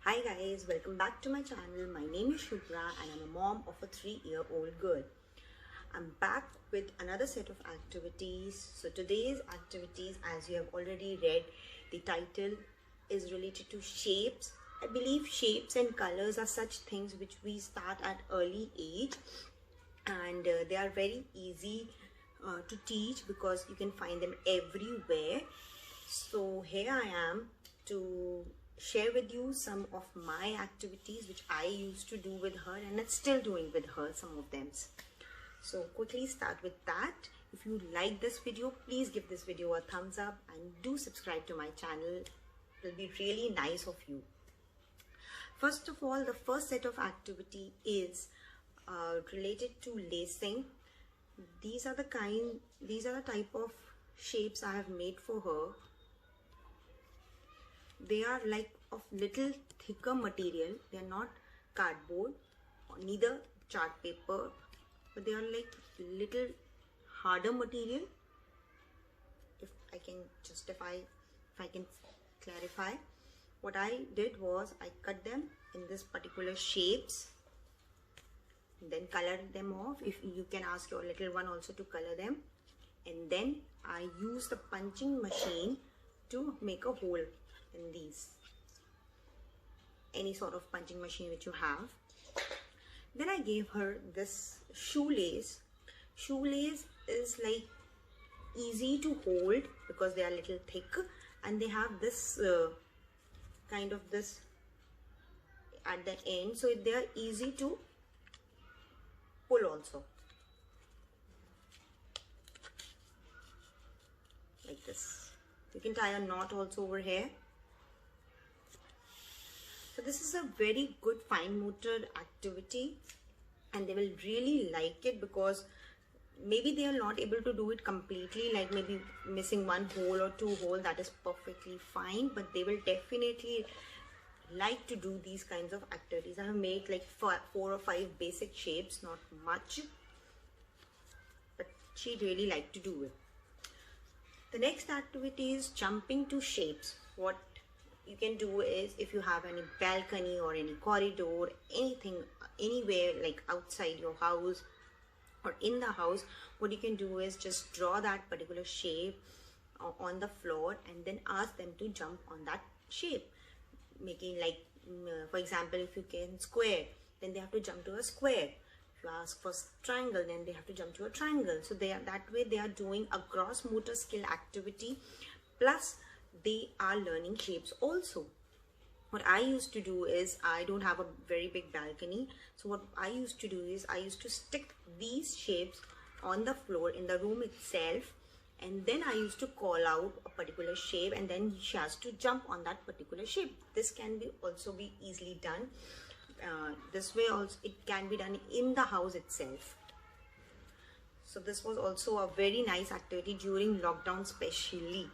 Hi guys, welcome back to my channel. My name is Shubhra and I'm a mom of a 3-year-old girl. I'm back with another set of activities. So today's activities, as you have already read, the title is related to shapes. I believe shapes and colors are such things which we start at early age, and they are very easy to teach because you can find them everywhere. So here I am to share with you some of my activities which I used to do with her and I'm still doing with her, some of them. So quickly start with that. If you like this video, please give this video a thumbs up and do subscribe to my channel. It will be really nice of you. First of all, the first set of activity is related to lacing. These are the type of shapes I have made for her. They are like of little thicker material. They are not cardboard or neither chart paper, but they are like little harder material. If I can justify, if I can clarify, what I did was I cut them in this particular shapes, then colored them off. If you can ask your little one also to color them, and then I use the punching machine to make a hole in these, any sort of punching machine which you have. Then I gave her this shoelace. Shoelace is like easy to hold because they are little thick and they have this kind of this at the end, so they are easy to pull also, like this. You can tie a knot also over here. So this is a very good fine motor activity and they will really like it because maybe they are not able to do it completely, like maybe missing one hole or two holes, that is perfectly fine, but they will definitely like to do these kinds of activities. I have made like 4 or 5 basic shapes, not much, but she really liked to do it. The next activity is jumping to shapes. What you can do is, if you have any balcony or any corridor, anything, anywhere like outside your house or in the house, what you can do is just draw that particular shape on the floor and then ask them to jump on that shape, making like for example, if you can square, then they have to jump to a square. If you ask for triangle, then they have to jump to a triangle. So they are, that way they are doing a gross motor skill activity, plus they are learning shapes also. What I used to do is, I don't have a very big balcony, so what I used to do is I used to stick these shapes on the floor in the room itself, and then I used to call out a particular shape and then she has to jump on that particular shape. This can be also be easily done. This way also it can be done in the house itself. So this was also a very nice activity during lockdown especially.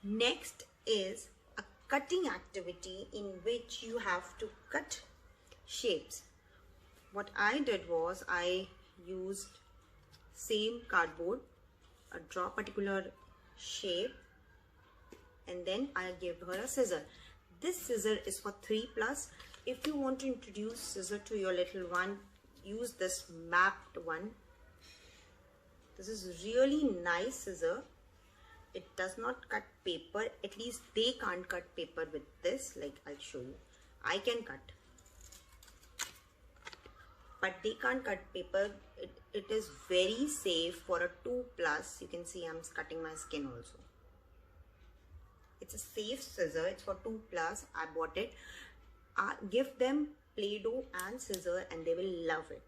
Next is a cutting activity in which you have to cut shapes. What I did was I used same cardboard, draw a particular shape, and then I gave her a scissor. This scissor is for 3+. If you want to introduce scissor to your little one, use this mapped one. This is really nice scissor. It does not cut paper, at least they can't cut paper with this. Like I'll show you, I can cut, but they can't cut paper. It is very safe for a 2+. You can see I'm cutting my skin also. It's a safe scissor, it's for 2+. I bought it. Give them Play-Doh and scissor and they will love it.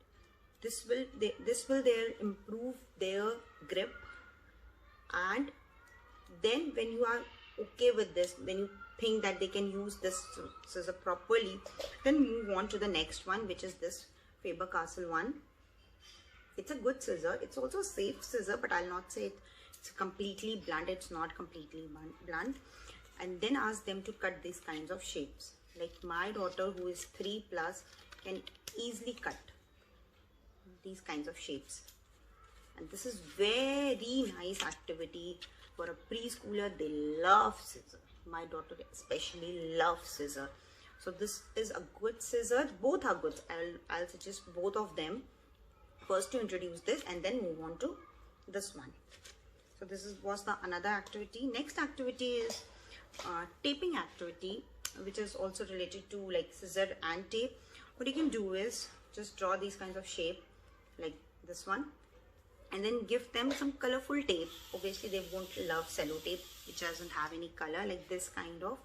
This will improve their grip, and then when you are okay with this, when you think that they can use this scissor properly, then move on to the next one, which is this Faber-Castell one. It's a good scissor. It's also a safe scissor, but I'll not say it's completely blunt. It's not completely blunt. And then ask them to cut these kinds of shapes. Like my daughter, who is 3+, can easily cut these kinds of shapes. And this is very nice activity for a preschooler. They love scissor. My daughter especially loves scissor. So this is a good scissor. Both are good. I'll suggest both of them first to introduce this and then move on to this one. So this was the another activity. Next activity is taping activity, which is also related to like scissor and tape. What you can do is just draw these kinds of shape like this one, and then give them some colorful tape. Obviously they won't love cello tape which doesn't have any color, like this kind of,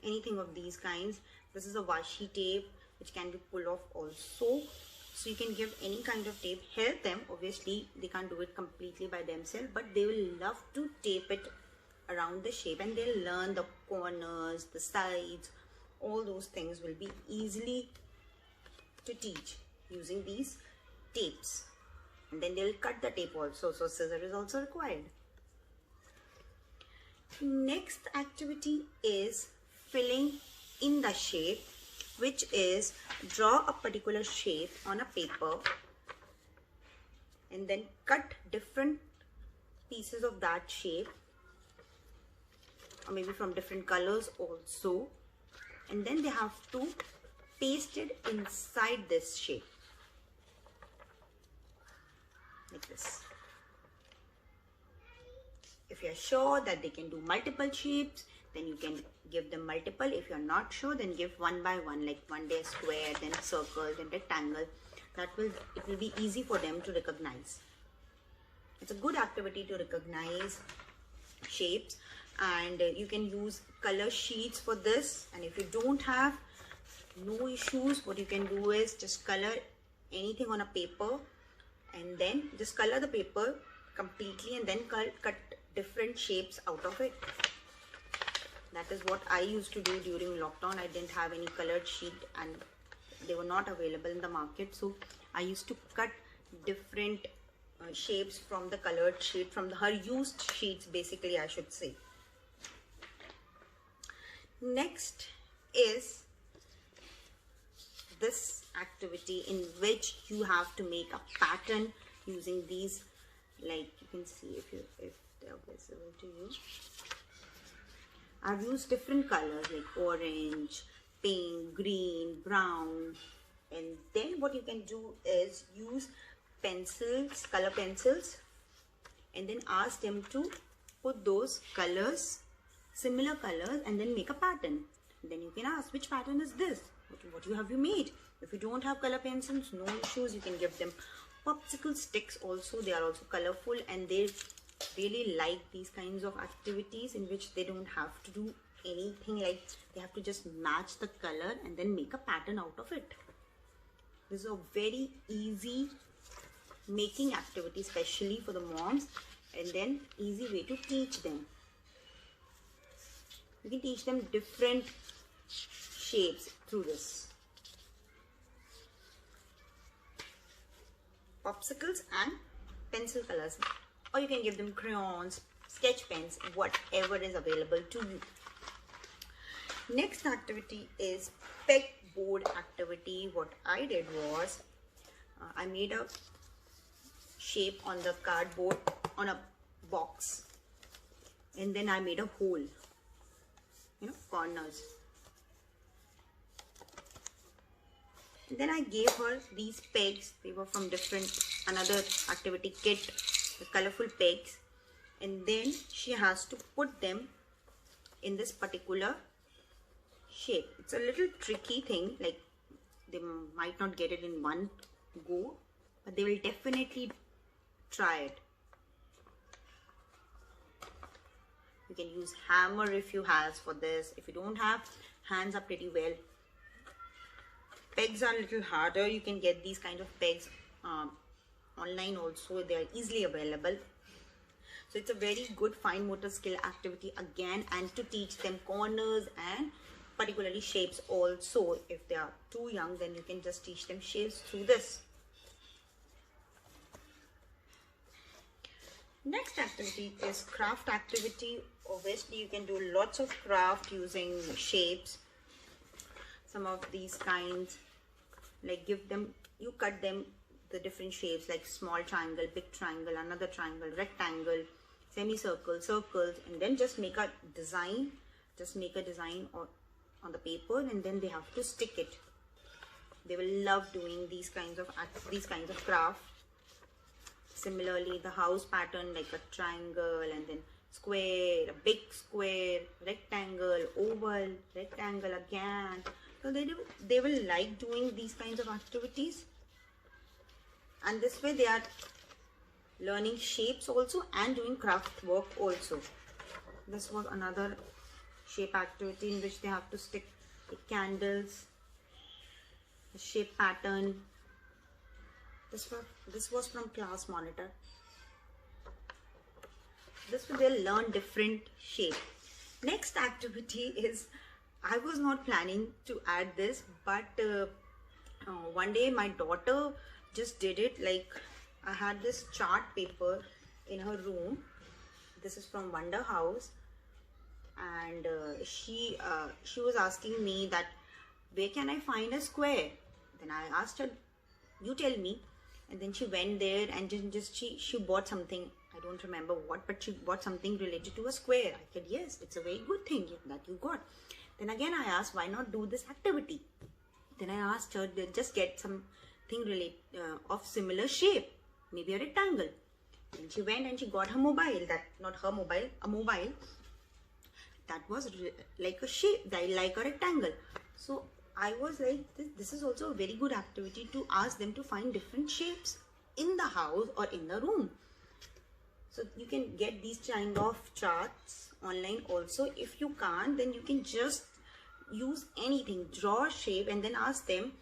anything of these kinds. This is a washi tape which can be pulled off also. So you can give any kind of tape. Help them. Obviously they can't do it completely by themselves, but they will love to tape it around the shape, and they'll learn the corners, the sides, all those things will be easily to teach using these tapes. And then they'll cut the tape also, so scissor is also required. Next activity is filling in the shape, which is draw a particular shape on a paper and then cut different pieces of that shape, or maybe from different colors also, and then they have to paste it inside this shape like this. If you're sure that they can do multiple shapes, then you can give them multiple. If you're not sure, then give one by one, like one day a square, then a circle, then rectangle. It will be easy for them to recognize. It's a good activity to recognize shapes, and you can use color sheets for this. And if you don't have, no issues. What you can do is just color anything on a paper and then just color the paper completely and then cut different shapes out of it. That is what I used to do during lockdown. I didn't have any colored sheet and they were not available in the market, so I used to cut different shapes from the colored sheet, from her used sheets basically, I should say. Next is this activity in which you have to make a pattern using these, like you can see if they're visible to you. I've used different colors like orange, pink, green, brown, and then what you can do is use pencils, color pencils, and then ask them to put those colors, similar colors, and then make a pattern. And then you can ask, which pattern is this? What have you made? If you don't have color pencils, no issues. You can give them popsicle sticks also. They are also colorful, and they really like these kinds of activities in which they don't have to do anything, like they have to just match the color and then make a pattern out of it. This is a very easy making activity, especially for the moms, and then easy way to teach them. You can teach them different shapes through this. Popsicles and pencil colors, or you can give them crayons, sketch pens, whatever is available to you. Next activity is pegboard activity. What I did was I made a shape on the cardboard on a box, and then I made a hole, corners. And then I gave her these pegs. They were from another activity kit, the colorful pegs, and then she has to put them in this particular shape. It's a little tricky thing, like they might not get it in one go, but they will definitely try it. You can use hammer if you have for this. If you don't have, hands are pretty well. Pegs are a little harder. You can get these kind of pegs online also. They are easily available. So it's a very good fine motor skill activity again, and to teach them corners and particularly shapes also. If they are too young, then you can just teach them shapes through this. Next activity is craft activity. Obviously you can do lots of craft using shapes. Some of these kinds, like you cut them the different shapes, like small triangle, big triangle, another triangle, rectangle, semicircle, circles, and then just make a design just make a design on the paper, and then they have to stick it. They will love doing these kinds of craft. Similarly, the house pattern, like a triangle and then square, a big square, rectangle, oval, rectangle again. So they will like doing these kinds of activities, and this way they are learning shapes also and doing craft work also. This was another shape activity in which they have to stick the candles, the shape pattern. This was from class monitor. This way they'll learn different shape. Next activity is, I was not planning to add this, but one day my daughter just did it. Like, I had this chart paper in her room. This is from Wonder House, and she was asking me that where can I find a square. Then I asked her, you tell me. And then she went there and she bought something. I don't remember what, but she bought something related to a square. I said, yes, it's a very good thing that you got. Then again I asked, why not do this activity? Then I asked her, just get something of similar shape, maybe a rectangle. And she went and she got her mobile, a mobile that was like a shape, like a rectangle. So I was like, this is also a very good activity to ask them to find different shapes in the house or in the room. So you can get these kind of charts online also. If you can't, then you can just use anything, draw a shape and then ask them,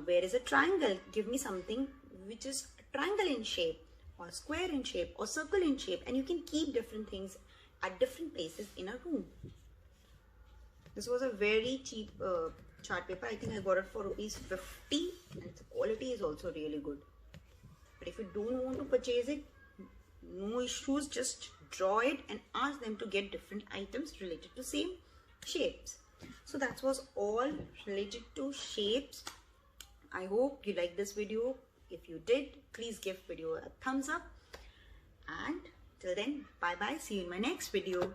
where is a triangle? Give me something which is a triangle in shape, or square in shape, or circle in shape, and you can keep different things at different places in a room. This was a very cheap chart paper. I think I got it for ₹50, and the quality is also really good. But if you don't want to purchase it, no issues, just draw it and ask them to get different items related to same shapes. So that was all related to shapes. I hope you liked this video. If you did, please give video a thumbs up, and till then, bye bye, see you in my next video.